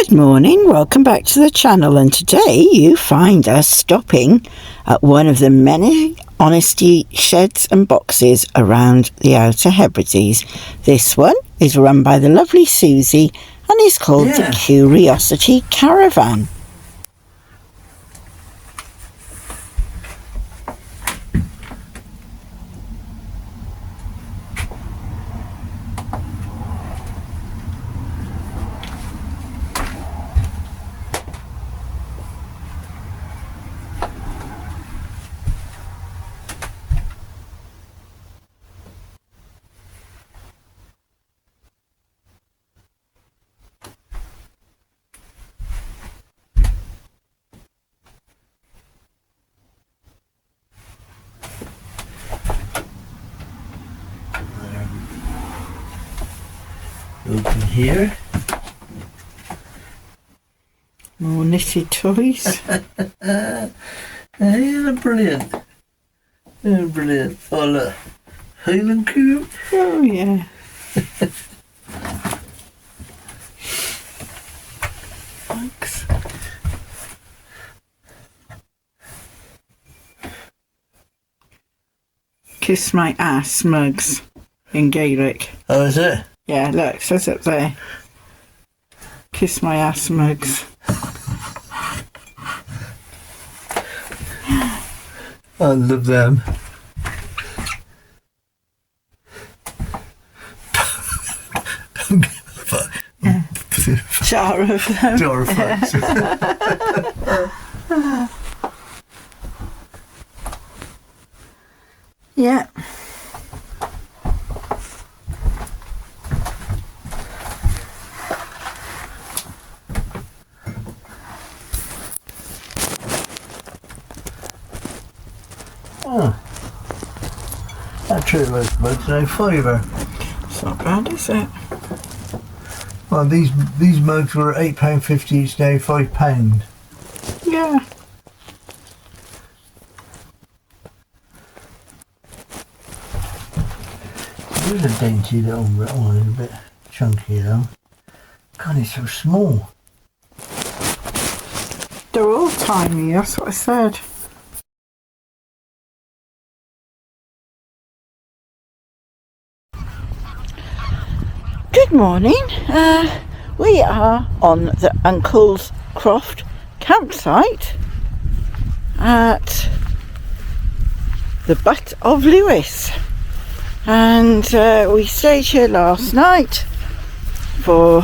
Good morning, welcome back to the channel, and today you find us stopping at one of the many honesty sheds and boxes around the Outer Hebrides. This one is run by the lovely Susie and is called the Curiosity Caravan. Open here. More knitted toys. They're brilliant. They're brilliant. Oh look, Highland Coop. Oh yeah. Thanks. Kiss my ass mugs in Gaelic. Oh, is it? Yeah, look, it says up there. Kiss my ass mugs. I love them. Jar of them. Jar of fucks. Yeah. Oh, that tree was about no fibre. It's not bad, is it? Well, these mugs were £8.50 each, now £5. Yeah. There's a dainty little one, a bit chunky though. God, it's so small. They're all tiny, that's what I said. Good morning. We are on the Uncle's Croft campsite at the Butt of Lewis, and we stayed here last night for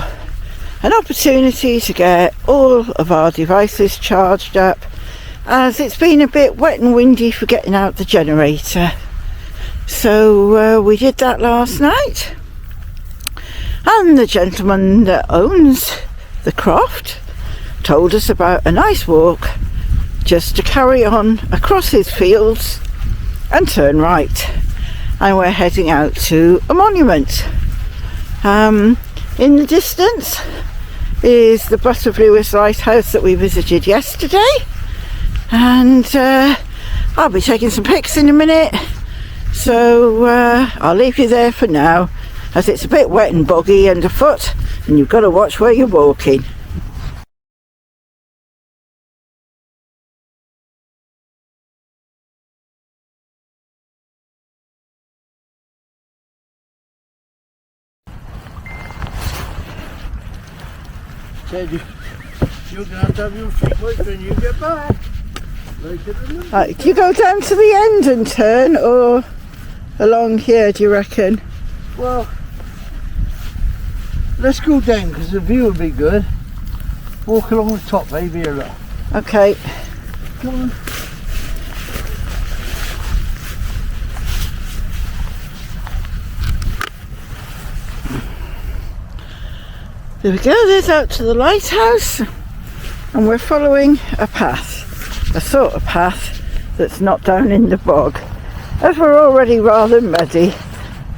an opportunity to get all of our devices charged up, as it's been a bit wet and windy for getting out the generator. So we did that last night. And the gentleman that owns the croft told us about a nice walk just to carry on across his fields and turn right. And we're heading out to a monument. In the distance is the Butt of Lewis lighthouse that we visited yesterday. And I'll be taking some pics in a minute. So I'll leave you there for now, as it's a bit wet and boggy underfoot and you've got to watch where you're walking. Said you're going to have your feet wet when you get back. Right, do you go down to the end and turn, or along here, do you reckon? Well, let's go down because the view will be good. Walk along the top, baby. Here, look. Okay. Come on. There we go, there's out to the lighthouse, and we're following a path, a sort of path that's not down in the bog, as we're already rather muddy.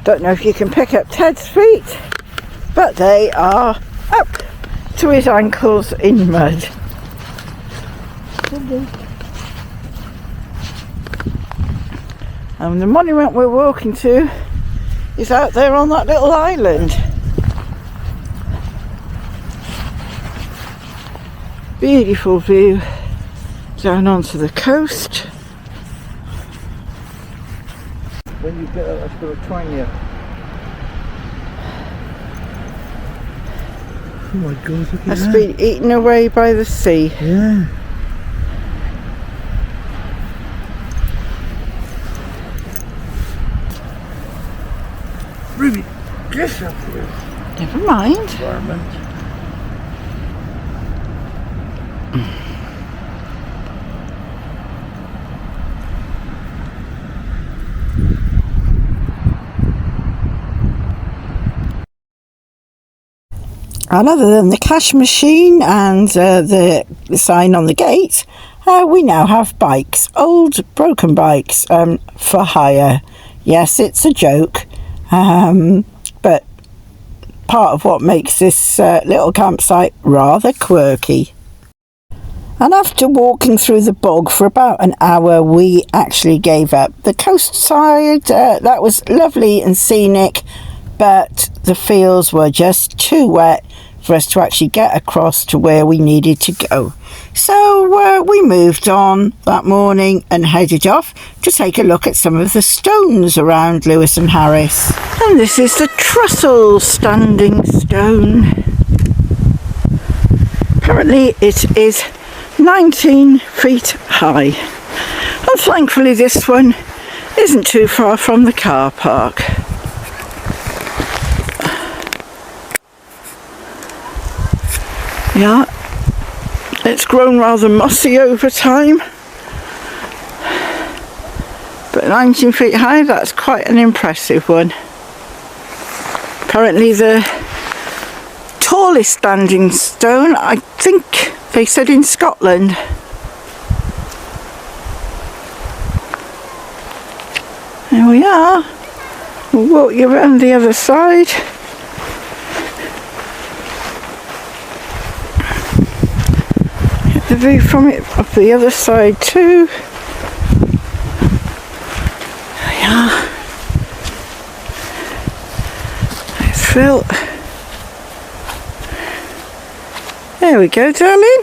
Don't know if you can pick up Ted's feet, but they are up to his ankles in mud. And the monument we're walking to is out there on that little island. Beautiful view down onto the coast. When you get up, I've got to twang you. Oh my God, look at That's that. been eaten away by the sea. Yeah. Really gliss up here. Never mind. Environment. And other than the cash machine and the sign on the gate, we now have bikes, old broken bikes, for hire. Yes, it's a joke, but part of what makes this little campsite rather quirky. And after walking through the bog for about an hour, we actually gave up. The coast side, that was lovely and scenic, but the fields were just too wet for us to actually get across to where we needed to go. So we moved on that morning and headed off to take a look at some of the stones around Lewis and Harris. And this is the Trussell standing stone. Apparently it is 19 feet high. And thankfully this one isn't too far from the car park. Yeah, it's grown rather mossy over time, but 19 feet high, that's quite an impressive one. Apparently the tallest standing stone, I think they said in Scotland. There we are. We'll walk you around the other side. The view from it up the other side too. There we are. There's Phil. There we go, darling.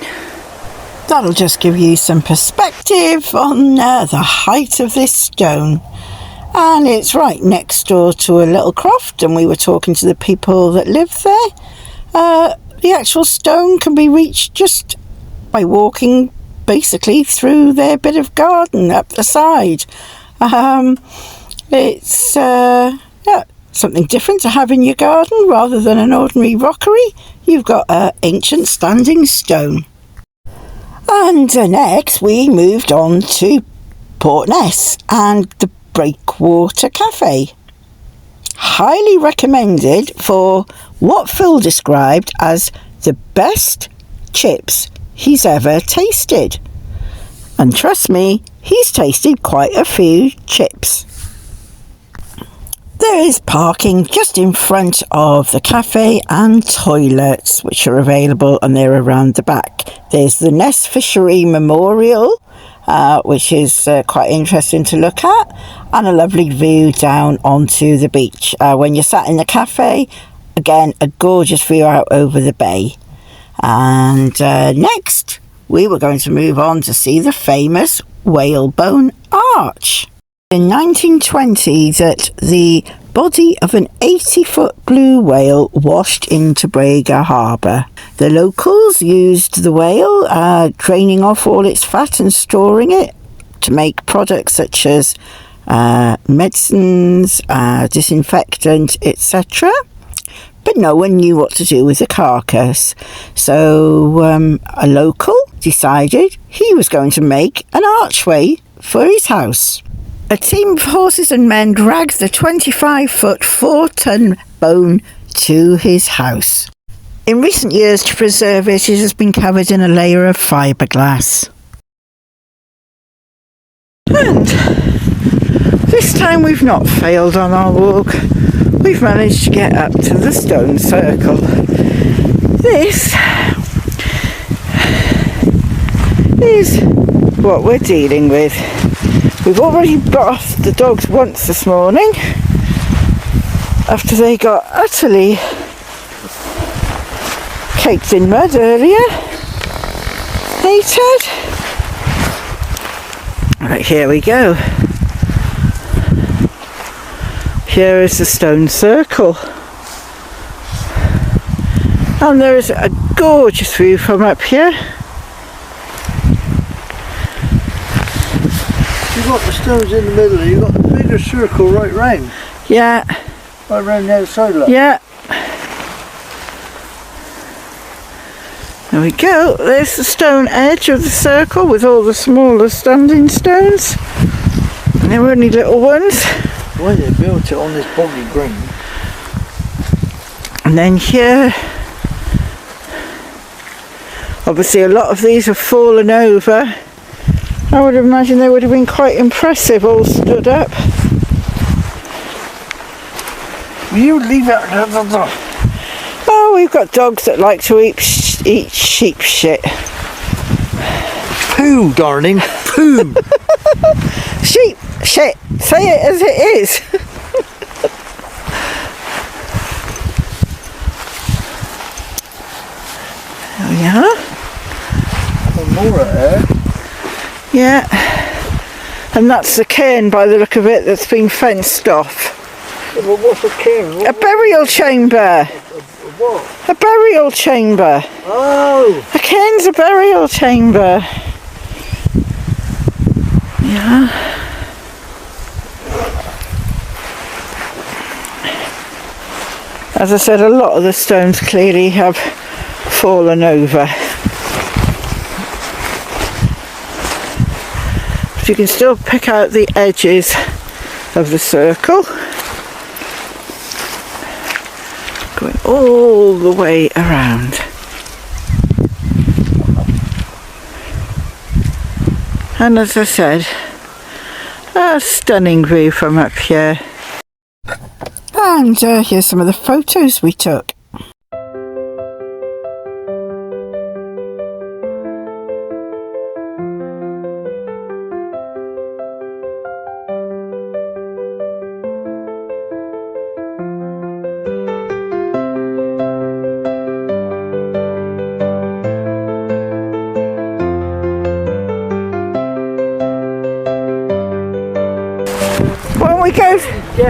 That'll just give you some perspective on the height of this stone. And it's right next door to a little croft, and we were talking to the people that live there. The actual stone can be reached just by walking basically through their bit of garden up the side. It's something different to have in your garden rather than an ordinary rockery. You've got an ancient standing stone. And next we moved on to Portness and the Breakwater Cafe. Highly recommended for what Phil described as the best chips he's ever tasted. And trust me, he's tasted quite a few chips. There is parking just in front of the cafe and toilets, which are available, and they're around the back. There's the Ness Fishery Memorial, which is quite interesting to look at, and a lovely view down onto the beach. When you're sat in the cafe, again, a gorgeous view out over the bay. And next, we were going to move on to see the famous Whalebone Arch. In 1920, that the body of an 80-foot blue whale washed into Braga Harbour. The locals used the whale, draining off all its fat and storing it to make products such as medicines, disinfectant, etc. But no one knew what to do with the carcass. So a local decided he was going to make an archway for his house. A team of horses and men dragged the 25-foot, 4-ton bone to his house. In recent years, to preserve it, it has been covered in a layer of fiberglass. And this time we've not failed on our walk. We've managed to get up to the stone circle. This is what we're dealing with. We've already bathed the dogs once this morning after they got utterly caked in mud earlier. illuminated. Right, here we go. Here is the stone circle. And there is a gorgeous view from up here. You've got the stones in the middle, you've got the bigger circle right round. Yeah. Right round the outside, look. Yeah. There we go. There's the stone edge of the circle with all the smaller standing stones. And they're only little ones. Why they built it on this boggy green. And then here, obviously a lot of these have fallen over. I would imagine they would have been quite impressive all stood up. You leave it. Oh, we've got dogs that like to eat sheep shit. Poo, darling, poo. Sheep shit. Say it as it is. There we are. More at there. Yeah. And that's the cairn by the look of it that's been fenced off. Well, what's a cairn? A burial chamber. What? A burial chamber. Oh! A cairn's a burial chamber. Yeah. As I said, a lot of the stones clearly have fallen over. But you can still pick out the edges of the circle. Going all the way around. And as I said, a stunning view from up here. And here's some of the photos we took.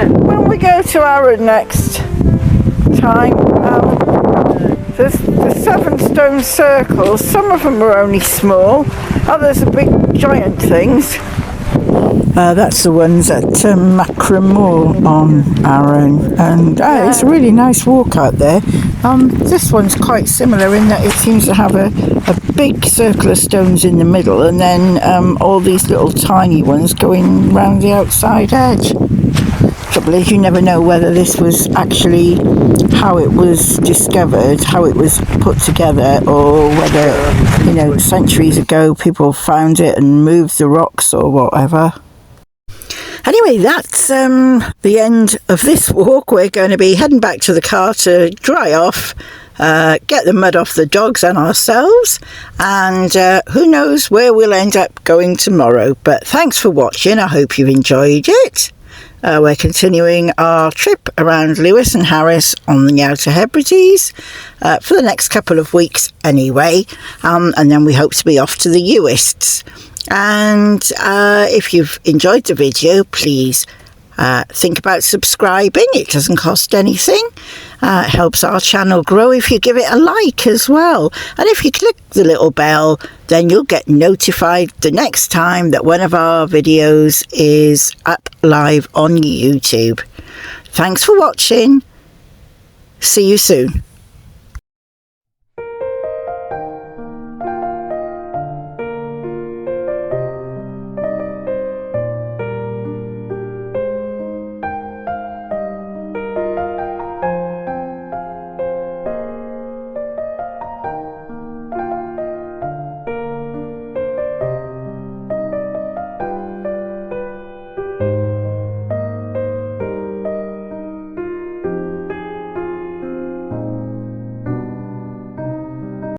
When we go to Arran next time, there's the 7 stone circles. Some of them are only small, others are big giant things. That's the ones at Macramore on Arran, and it's a really nice walk out there. This one's quite similar in that it seems to have a big circle of stones in the middle, and then all these little tiny ones going round the outside edge. Trouble is, you never know whether this was actually how it was discovered, how it was put together, or whether, you know, centuries ago people found it and moved the rocks or whatever. Anyway, that's the end of this walk. We're going to be heading back to the car to dry off, get the mud off the dogs and ourselves, and who knows where we'll end up going tomorrow. But thanks for watching. I hope you've enjoyed it. We're continuing our trip around Lewis and Harris on the Outer Hebrides for the next couple of weeks anyway, and then we hope to be off to the Uists. And if you've enjoyed the video, please think about subscribing. It doesn't cost anything. It helps our channel grow if you give it a like as well. And if you click the little bell, then you'll get notified the next time that one of our videos is up live on YouTube. Thanks for watching. See you soon.